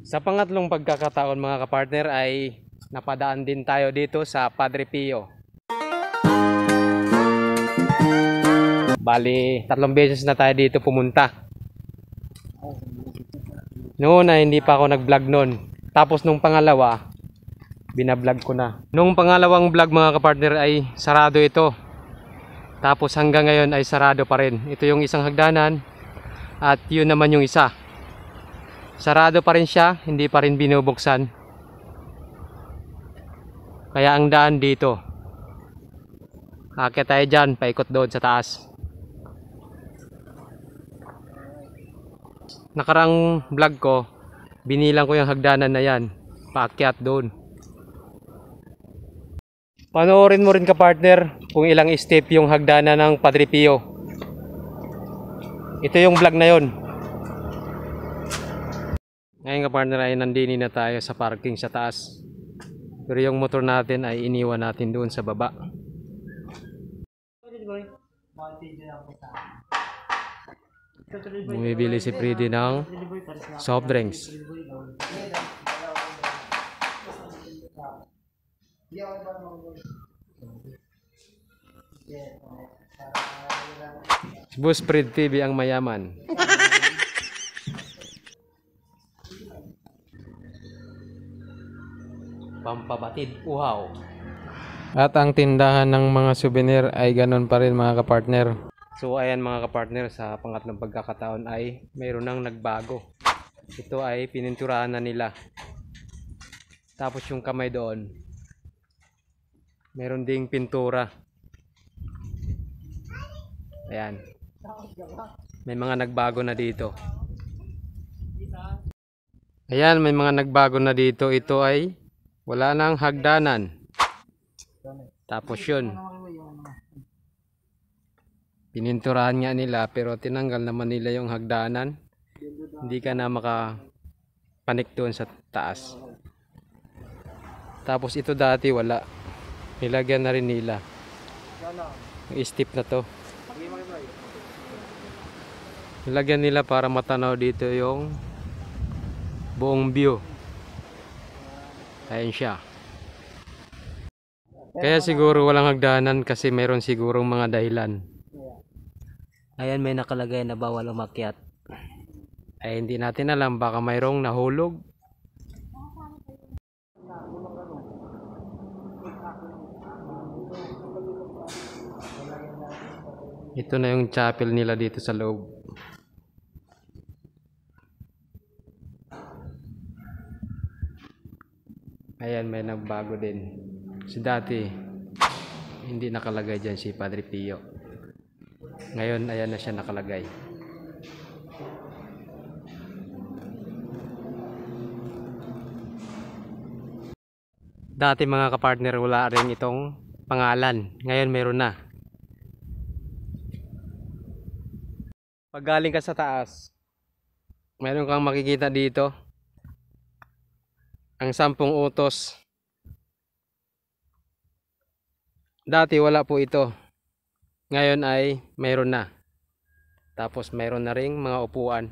Sa pangatlong pagkakataon mga kapartner ay napadaan din tayo dito sa Padre Pio. Bali, 3 beses na tayo dito pumunta. Noon ay hindi pa ako nag-vlog noon. Tapos nung pangalawa, binablog ko na. Nung pangalawang vlog mga kapartner ay sarado ito. Tapos hanggang ngayon ay sarado pa rin. Ito yung isang hagdanan at yun naman yung isa. Sarado pa rin siya, hindi pa rin binubuksan. Kaya ang daan dito. Akit tayo dyan, paikot doon sa taas. Nakarang vlog ko, binilang ko yung hagdanan na yan. Paakyat doon. Panoorin mo rin kapartner kung ilang step yung hagdanan ng Padre Pio. Ito yung vlog na yon. Ngayon kapartner ay nandini na tayo sa parking sa taas. Pero yung motor natin ay iniwan natin doon sa baba. Bumibili si Freddy ng soft drinks. Boss Fred TV ang mayaman. Pampabatid uhaw. At ang tindahan ng mga souvenir ay ganun pa rin mga kapartner. So ayan mga kapartner, sa pangatlong pagkakataon ay mayroon nang nagbago. Ito ay pininturahan na nila. Tapos yung kamay doon, mayroon ding pintura. Ayan. May mga nagbago na dito. Ayan, may mga nagbago na dito. Ito ay wala nang hagdanan. Tapos yun, pininturahan nga nila pero tinanggal naman nila yung hagdanan. Hindi ka na makapanik doon sa taas. Tapos ito dati wala. Nilagyan na rin nila. Yung step na to. Nilagyan nila para matanaw dito yung buong view. Ayan siya. Kaya siguro walang hagdanan kasi mayroon sigurong mga dahilan. Ayan, may nakalagay na bawal umakyat. Ay hindi natin alam, baka mayroong nahulog. Ito na yung chapel nila dito sa loob. Ayan, may nagbago din. Si dati, hindi nakalagay dyan si Padre Pio. Ngayon, ayan na siya nakalagay. Dati mga kapartner, wala rin itong pangalan. Ngayon, meron na. Pag galing ka sa taas, meron kang makikita dito. Ang 10 utos. Dati wala po ito. Ngayon ay mayroon na. Tapos mayroon na ring mga upuan.